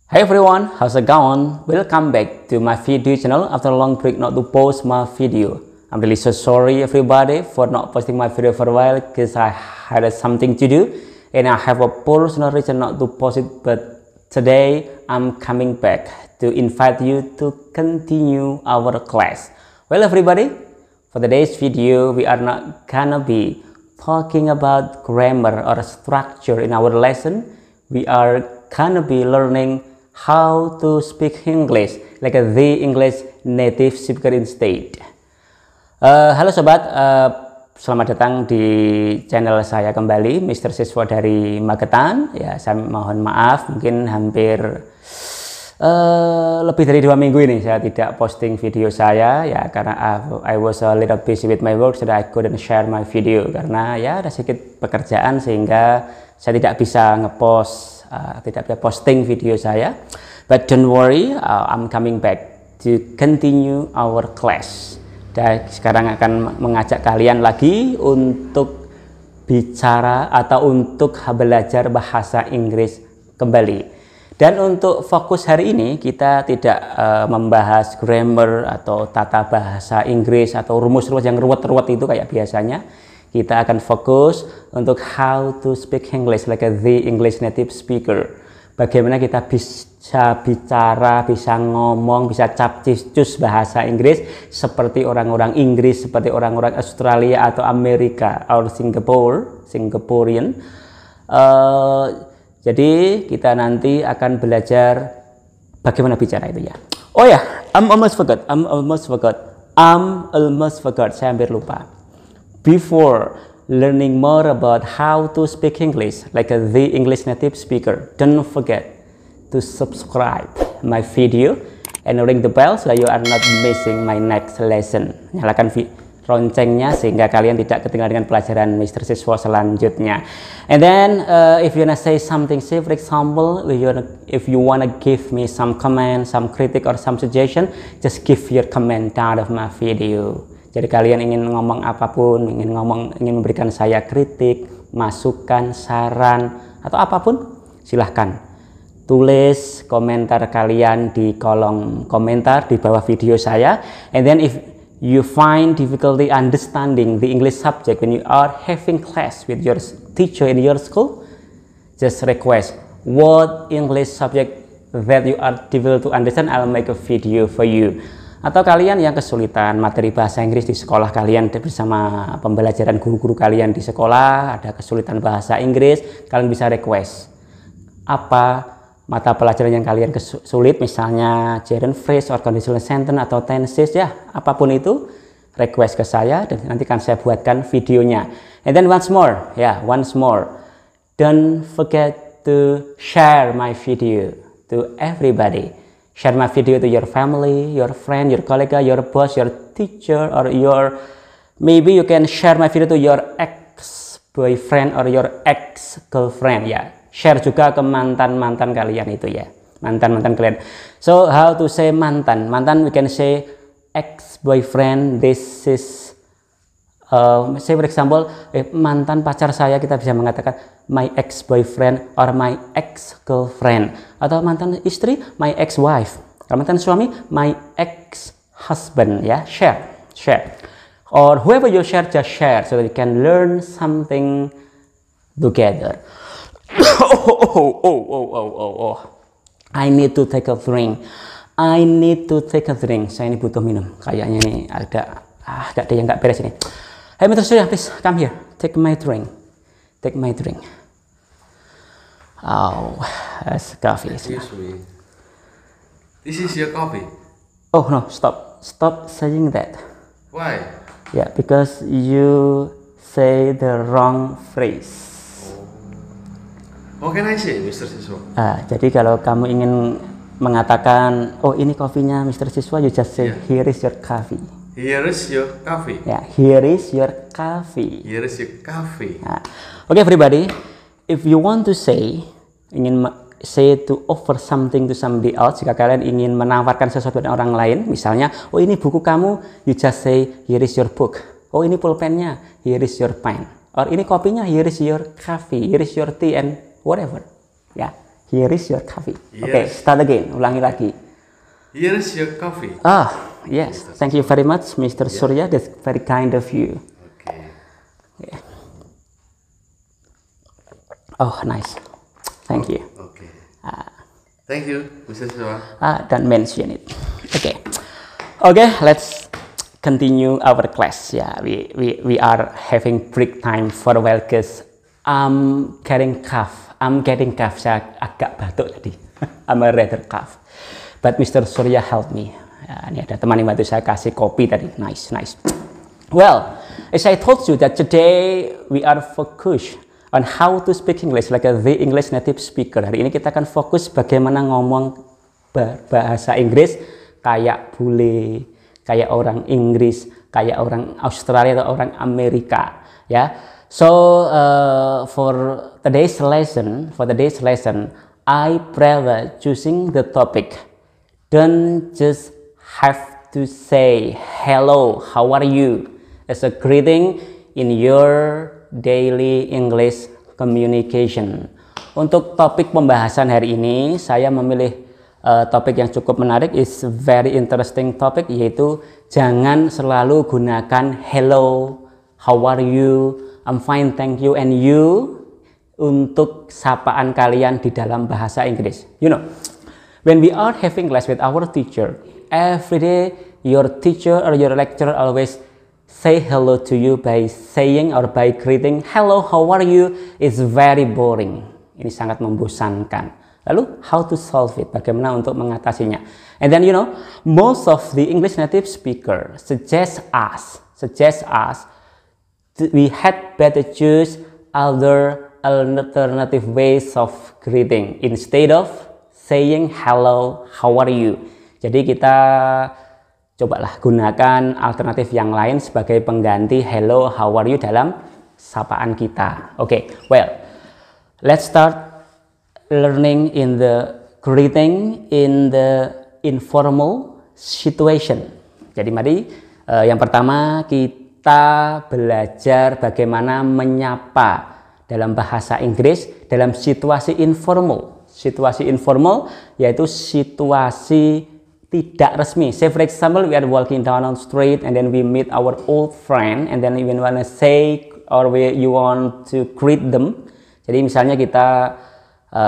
Hey everyone, how's it going? Welcome back to my video channel after a long break not to post my video. I'm really so sorry everybody for not posting my video for a while because I had something to do and I have a personal reason not to post it, but today I'm coming back to invite you to continue our class. Well everybody, for today's video we are not gonna be talking about grammar or structure in our lesson. We are gonna be learning how to speak English like the English native speaker instead. Halo sobat, selamat datang di channel saya kembali, Mr. Siswa dari Magetan. Ya, saya mohon maaf, mungkin hampir lebih dari 2 minggu ini saya tidak posting video saya ya, karena I was a little busy with my work, so that I couldn't share my video karena ya ada sedikit pekerjaan sehingga saya tidak bisa ngepost, tidak bisa posting video saya. But don't worry, I'm coming back to continue our class. Dan sekarang akan mengajak kalian lagi untuk bicara atau untuk belajar bahasa Inggris kembali. Dan untuk fokus hari ini kita tidak membahas grammar atau tata bahasa Inggris atau rumus-rumus yang ruwet-ruwet itu kayak biasanya. Kita akan fokus untuk how to speak English like the English native speaker. Bagaimana kita bisa bicara, bisa ngomong, bisa capcus bahasa Inggris seperti orang-orang Inggris, seperti orang-orang Australia atau Amerika atau Singaporean. Jadi kita nanti akan belajar bagaimana bicara itu ya. Oh ya, I'm almost forgot. Saya hampir lupa. Before learning more about how to speak English like the English native speaker, don't forget to subscribe my video and ring the bell so that you are not missing my next lesson. Nyalakan loncengnya sehingga kalian tidak ketinggalan dengan pelajaran Mr. Siswa selanjutnya. And then if you wanna say something, say for example, if you wanna give me some comment, some critic or some suggestion, just give your comment down of my video. Jadi kalian ingin ngomong apapun, ingin memberikan saya kritik, masukan, saran, atau apapun, silahkan tulis komentar kalian di kolom komentar di bawah video saya. And then if you find difficulty understanding the English subject when you are having class with your teacher in your school, just request what English subject that you are difficult to understand, I'll make a video for you. Atau kalian yang kesulitan materi bahasa Inggris di sekolah kalian bersama pembelajaran guru-guru kalian di sekolah, ada kesulitan bahasa Inggris, kalian bisa request apa mata pelajaran yang kalian sulit, misalnya gerund phrase or conditional sentence atau tenses ya, apapun itu request ke saya dan nanti akan saya buatkan videonya. And then once more, don't forget to share my video to everybody. Share my video to your family, your friend, your colleague, your boss, your teacher, or maybe you can share my video to your ex-boyfriend or your ex-girlfriend ya. Share juga ke mantan-mantan kalian itu ya. Mantan-mantan kalian. So how to say mantan? Mantan we can say ex-boyfriend. This is say for example, mantan pacar saya kita bisa mengatakan my ex-boyfriend or my ex-girlfriend. Atau mantan istri, my ex-wife. Kalau mantan suami, my ex-husband ya. Share. Or whoever you share, just share so that you can learn something together. I need to take a drink. Saya ini butuh minum. Kayaknya ini agak ada yang nggak beres ini. Hey Mr. Surya, please come here. Take my drink. Oh, that's coffee. Excuse me. This is your coffee. Oh no, stop saying that. Why? Yeah, because you say the wrong phrase. How can I say, Mr. Siswa? Jadi kalau kamu ingin mengatakan, oh ini kopinya Mr. Siswa, you just say, here is your coffee. Here is your coffee. Yeah, here is your coffee. Here is your coffee. Okay, everybody, if you want to say, say to offer something to somebody else, jika kalian ingin menawarkan sesuatu pada orang lain, misalnya, oh ini buku kamu, you just say, here is your book. Oh ini pulpennya, here is your pen. Or ini kopinya, here is your coffee, here is your tea and whatever. Ya, Here is your coffee. Yes. Okay, start again. Ulangi lagi. Here is your coffee. Ah, yes. Thank you very much, Mr. Surya. That's very kind of you. Okay. Yeah. Oh, nice. Thank you. Okay. Thank you, Mr. Siswa. Don't mention it. Okay. Okay, let's continue our class. Yeah, we are having break time for a while because I'm getting cough. Saya agak batuk tadi. I'm a rather cough. But Mr. Surya helped me. Ya, ini ada teman yang bantu saya kasih kopi tadi. Nice. Well, as I told you that today we are focused on how to speak English like the English native speaker. Hari ini kita akan fokus bagaimana ngomong bahasa Inggris kayak bule, kayak orang Inggris, kayak orang Australia atau orang Amerika, ya. So for today's lesson, I prefer choosing the topic. Don't just have to say hello, how are you as a greeting in your daily English communication. Untuk topik pembahasan hari ini, saya memilih topik yang cukup menarik, is very interesting topic, yaitu jangan selalu gunakan hello, how are you, I'm fine, thank you, and you untuk sapaan kalian di dalam bahasa Inggris. You know, when we are having class with our teacher, every day your teacher or your lecturer always say hello to you by saying or by greeting, hello, how are you, is very boring. Ini sangat membosankan. Lalu, how to solve it? Bagaimana untuk mengatasinya? And then, you know, most of the English native speaker suggest us we had better choose other alternative ways of greeting instead of saying hello, how are you. Jadi kita cobalah gunakan alternatif yang lain sebagai pengganti hello, how are you dalam sapaan kita. Okay, well, let's start learning in the greeting in the informal situation. Jadi mari yang pertama kita belajar bagaimana menyapa dalam bahasa Inggris dalam situasi informal. Situasi informal yaitu situasi tidak resmi. Say for example, we are walking down on street and then we meet our old friend and then we want to say or you want to greet them. Jadi misalnya kita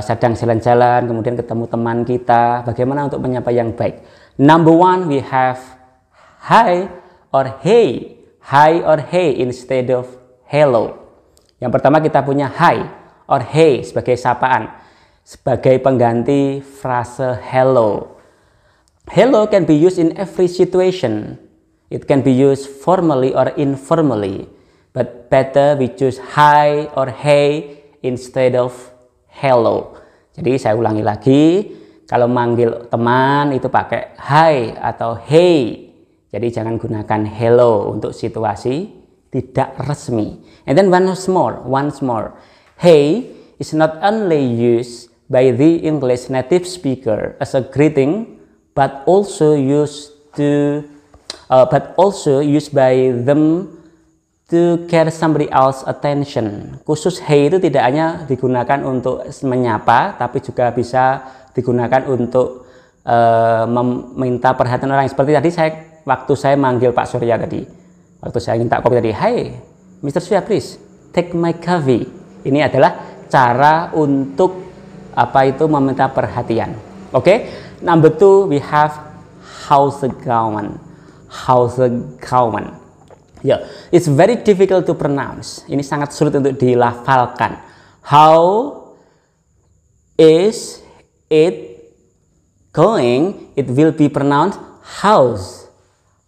sedang jalan-jalan kemudian ketemu teman kita, bagaimana untuk menyapa yang baik. Number one, we have hi or hey. Hi or hey instead of hello. Yang pertama kita punya hi or hey sebagai sapaan, sebagai pengganti frase hello. Hello can be used in every situation. It can be used formally or informally. But better we choose hi or hey instead of hello. Jadi saya ulangi lagi, kalau manggil teman itu pakai hi atau hey. Jadi jangan gunakan hello untuk situasi tidak resmi. And then once more, hey is not only used by the English native speaker as a greeting, but also used by them to get somebody else attention. Khusus hey itu tidak hanya digunakan untuk menyapa, tapi juga bisa digunakan untuk meminta perhatian orang. Seperti tadi waktu saya manggil Pak Surya tadi, waktu saya minta kopi tadi, hey Mr. Surya, please take my coffee. Ini adalah cara untuk meminta perhatian. Okay? Number two, we have how's it going. Yeah, it's very difficult to pronounce. Ini sangat sulit untuk dilafalkan. How is it going? It will be pronounced house.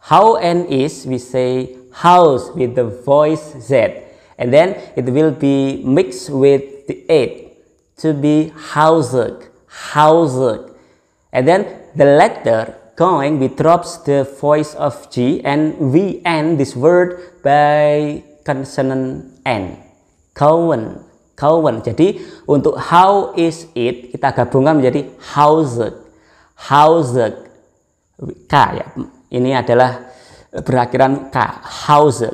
How and is, we say house with the voice Z, and then it will be mixed with the it to be housed. And then the letter going, we drops the voice of G and we end this word by consonant N. Kawan. Jadi untuk how is it kita gabungkan menjadi housed. K ya. Ini adalah berakhiran K, housed.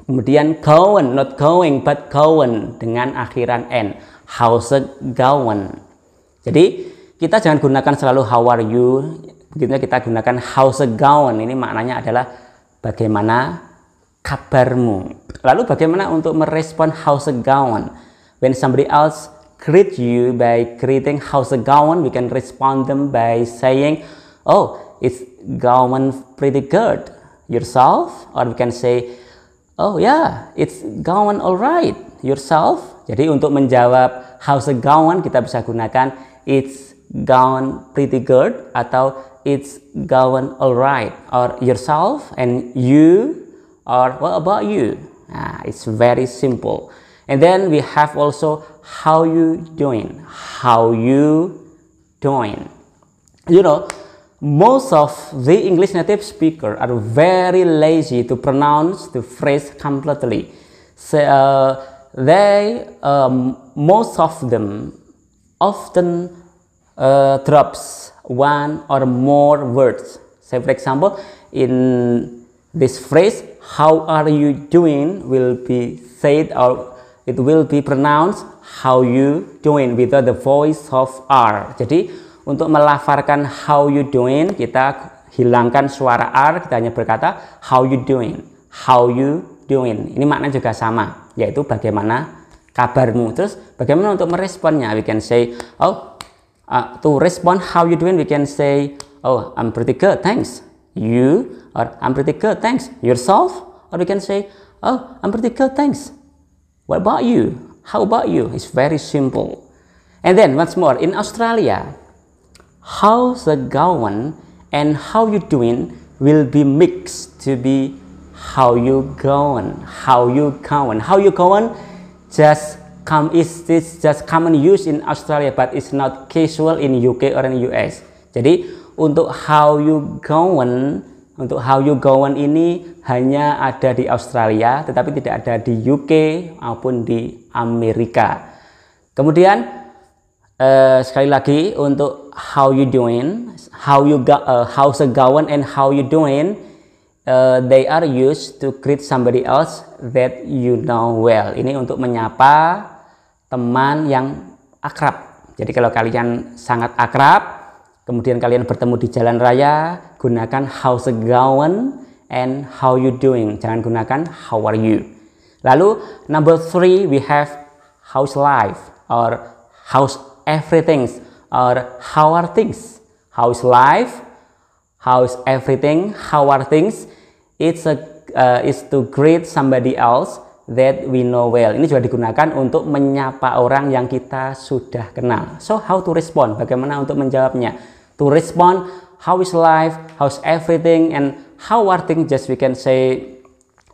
Kemudian going, not going but going dengan akhiran N, housed going. Jadi kita jangan gunakan selalu how are you, begitu kita gunakan how's it going. Ini maknanya adalah bagaimana kabarmu. Lalu bagaimana untuk merespon how's it going? When somebody else greet you by greeting how's it going, we can respond them by saying, oh, it's going pretty good. Yourself? Or we can say, oh yeah, it's going alright. Yourself? Jadi untuk menjawab how's it going, kita bisa gunakan it's going pretty good atau it's going alright, or yourself and you, or what about you? Nah, it's very simple. And then we have also how you doing? How you doing? You know, most of the English native speaker are very lazy to pronounce the phrase completely. So, most of them often drops one or more words. Say for example, in this phrase, how are you doing will be said, or it will be pronounced how you doing without the voice of R. Jadi untuk melafarkan how you doing, kita hilangkan suara R, kita hanya berkata how you doing, how you doing. Ini maknanya juga sama, yaitu bagaimana kabarmu. Terus bagaimana untuk meresponnya? We can say, to respond how you doing, we can say, oh, I'm pretty good, thanks. You, or I'm pretty good, thanks. Yourself, or we can say, oh, I'm pretty good, thanks. What about you? How about you? It's very simple. And then once more, in Australia, how's it going and how you doing will be mixed to be how you going. How you going. How you going is just common use in Australia, but it's not casual in UK or in US. Jadi untuk how you going ini hanya ada di Australia, tetapi tidak ada di UK maupun di Amerika. Kemudian sekali lagi untuk how you doing, how's it going and how you doing, they are used to greet somebody else that you know well. Ini untuk menyapa teman yang akrab. Jadi kalau kalian sangat akrab, kemudian kalian bertemu di jalan raya, gunakan how's it going and how you doing. Jangan gunakan how are you. Lalu number 3, we have how's life, or how's everything, or how are things. How's life, how's everything, how are things. It's to greet somebody else that we know well. Ini juga digunakan untuk menyapa orang yang kita sudah kenal. So how to respond? Bagaimana untuk menjawabnya? To respond, how is life, how's everything, and how are things? Just we can say,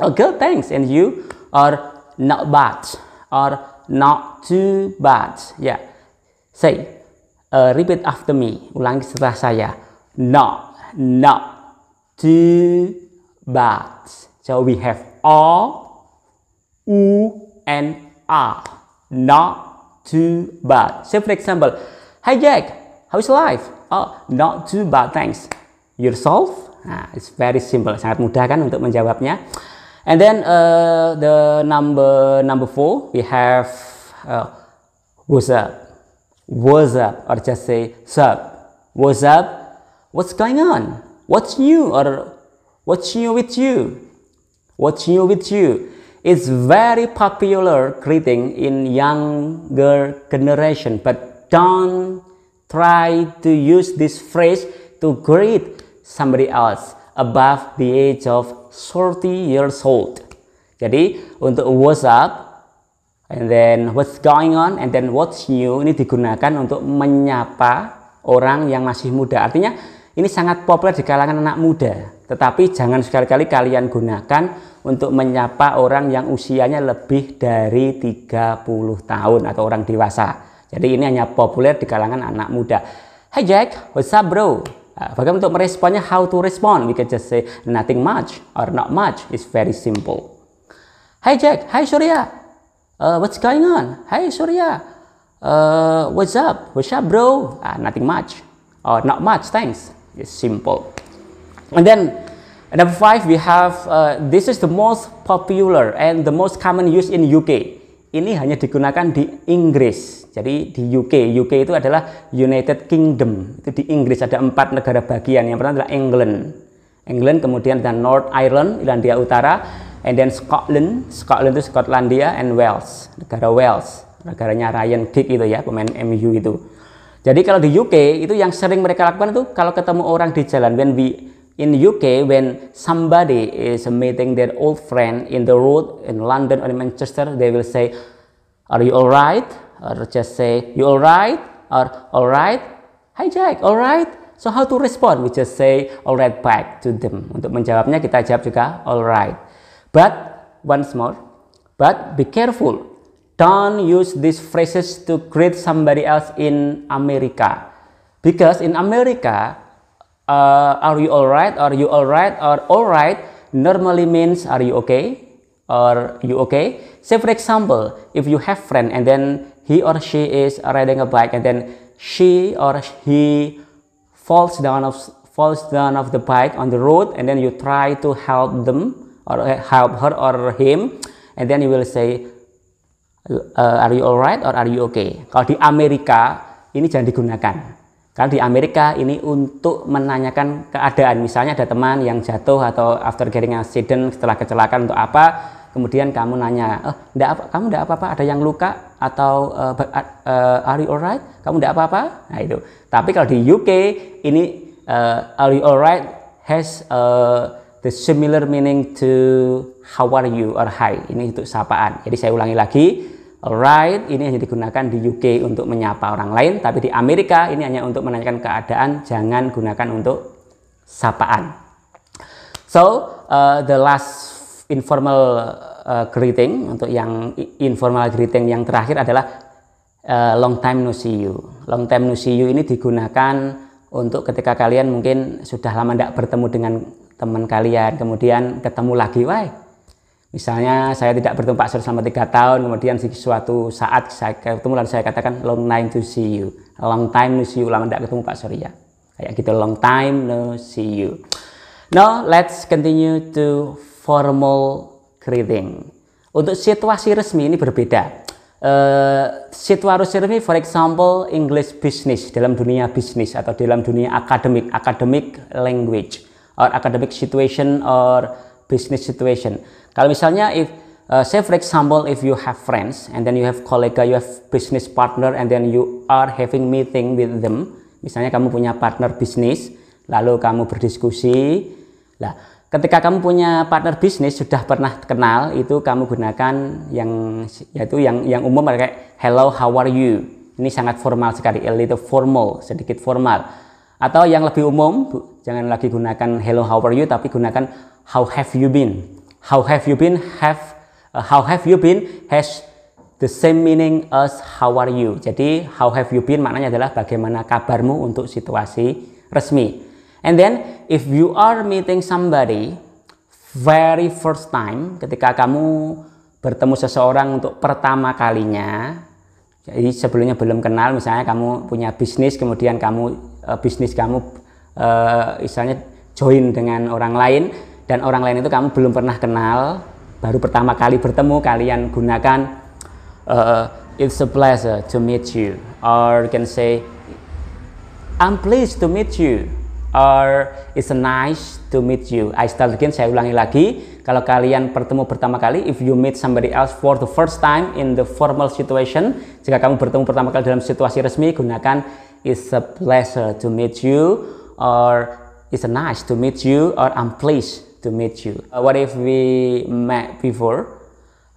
oh good, thanks, and you, or not bad, or not too bad. Yeah, say, repeat after me. Ulangi setelah saya. Not too bad. So we have all, and are. Not too bad. Say for example, hi Jack, how's life? Oh, not too bad, thanks. Yourself? Nah, it's very simple, sangat mudah kan untuk menjawabnya. And then the number 4, we have what's up? What's up? Or just say sup. What's up? What's going on? What's new? Or what's new with you? What's new with you? It's very popular greeting in younger generation, but don't try to use this phrase to greet somebody else above the age of 30 years old. Jadi untuk what's up, and then what's going on, and then what's new, ini digunakan untuk menyapa orang yang masih muda. Artinya ini sangat populer di kalangan anak muda, tetapi jangan sekali-kali kalian gunakan untuk menyapa orang yang usianya lebih dari 30 tahun atau orang dewasa. Jadi ini hanya populer di kalangan anak muda. Hey Jack, what's up bro? Bagaimana untuk meresponnya? How to respond? We can just say nothing much or not much. It's very simple. Hey Jack, hi Surya. What's going on? Hey Surya. What's up? What's up bro? Nothing much or not much, thanks. It's simple. And then number 5, we have this is the most popular and the most common use in UK. Ini hanya digunakan di Inggris. Jadi di UK itu adalah United Kingdom. Itu di Inggris ada 4 negara bagian. Yang pertama adalah England, kemudian ada North Ireland, Irlandia Utara, and then Scotland itu Skotlandia, and Wales, negara Wales, negaranya Ryan Giggs itu ya, pemain MU itu. Jadi kalau di UK itu yang sering mereka lakukan itu kalau ketemu orang di jalan, in UK, when somebody is meeting their old friend in the road in London or in Manchester, they will say, "Are you alright?" Or just say, "You alright?" Or "Alright." "Hi Jack, alright." So how to respond? We just say alright back to them. Untuk menjawabnya kita jawab juga alright. But once more, but be careful. Don't use these phrases to greet somebody else in America, because in America, are you alright, or you alright, or alright normally means are you okay, or you okay. Say for example, if you have friend and then he or she is riding a bike and then she or he falls down of the bike on the road, and then you try to help them or help her or him, and then you will say, "Are you alright or are you okay?" Kalau di Amerika ini jangan digunakan. Karena di Amerika ini untuk menanyakan keadaan. Misalnya ada teman yang jatuh atau after getting accident, setelah kecelakaan untuk apa, kemudian kamu nanya, kamu enggak apa-apa, ada yang luka, atau are you alright, kamu enggak apa-apa. Nah itu. Tapi kalau di UK ini are you alright has the similar meaning to how are you or hi. Ini untuk sapaan. Jadi saya ulangi lagi. Alright, ini hanya digunakan di UK untuk menyapa orang lain, tapi di Amerika ini hanya untuk menanyakan keadaan, jangan gunakan untuk sapaan. So, the last informal greeting, untuk yang informal greeting yang terakhir adalah long time no see you. Long time no see you ini digunakan untuk ketika kalian mungkin sudah lama tidak bertemu dengan teman kalian, kemudian ketemu lagi, misalnya saya tidak bertemu Pak Sur selama 3 tahun, kemudian suatu saat saya ketemu lalu saya katakan long time to see you. Long time no see you, lama tidak ketemu Pak Surya. Kayak gitu, long time no see you. Now let's continue to formal greeting. Untuk situasi resmi ini berbeda. Situasi resmi, for example, English business, dalam dunia bisnis atau dalam dunia academic language, or academic situation or business situation. Kalau misalnya say for example, if you have friends and then you have colleague, you have business partner, and then you are having meeting with them. Misalnya kamu punya partner bisnis, lalu kamu berdiskusi. Nah, ketika kamu punya partner bisnis sudah pernah kenal, itu kamu gunakan yang umum kayak hello, how are you. Ini sangat formal sekali, a little formal, sedikit formal. Atau yang lebih umum, jangan lagi gunakan hello, how are you, tapi gunakan how have you been. How have you been has the same meaning as how are you. Jadi how have you been maknanya adalah bagaimana kabarmu untuk situasi resmi. And then if you are meeting somebody very first time, ketika kamu bertemu seseorang untuk pertama kalinya, jadi sebelumnya belum kenal, misalnya kamu punya bisnis, kemudian bisnis kamu misalnya join dengan orang lain, dan orang lain itu kamu belum pernah kenal, baru pertama kali bertemu, kalian gunakan it's a pleasure to meet you, or you can say I'm pleased to meet you, or it's nice to meet you. I start again, saya ulangi lagi. Kalau kalian bertemu pertama kali, if you meet somebody else for the first time in the formal situation, jika kamu bertemu pertama kali dalam situasi resmi, gunakan it's a pleasure to meet you, or it's nice to meet you, or I'm pleased to meet you. What if we met before?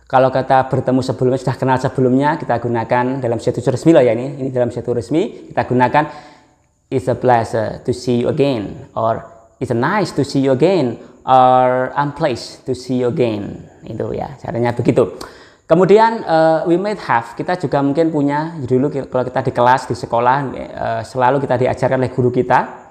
Kalau kata bertemu sebelumnya, sudah kenal sebelumnya, kita gunakan dalam situasi resmi loh ya, ini dalam situasi resmi kita gunakan it's a pleasure to see you again, or it's nice to see you again, or I'm pleased to see you again. Itu ya, caranya begitu. Kemudian we might have, kita juga mungkin punya, dulu kalau kita di kelas, di sekolah, selalu kita diajarkan oleh guru kita,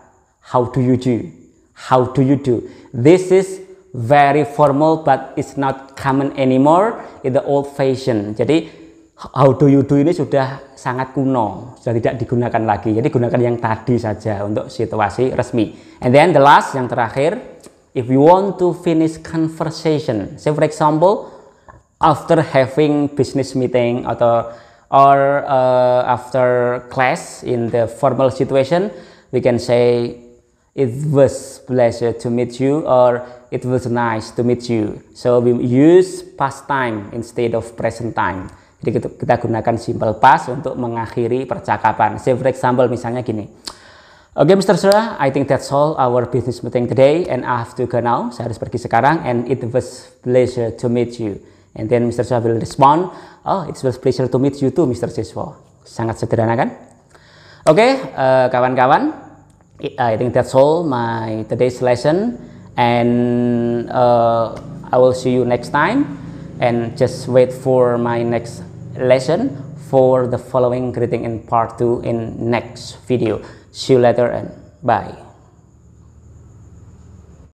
how do you do? How do you do? This is very formal, but it's not common anymore in the old fashion. Jadi how do you do ini sudah sangat kuno, sudah tidak digunakan lagi. Jadi gunakan yang tadi saja untuk situasi resmi. And then the last, yang terakhir, if you want to finish conversation, say for example, after having business meeting atau Or after class in the formal situation, we can say it was pleasure to meet you or it was nice to meet you. So we use past time instead of present time. Jadi kita gunakan simple past untuk mengakhiri percakapan. Say for example misalnya gini. Okay, Mr. Surya, I think that's all our business meeting today and I have to go now. Saya harus pergi sekarang and it was pleasure to meet you. And then Mr. Surya will respond, oh, it was pleasure to meet you too, Mr. Siswa. Sangat sederhana kan? Okay, kawan-kawan, I think that's all my today's lesson and I will see you next time and just wait for my next lesson for the following greeting in part 2 in next video. See you later and bye.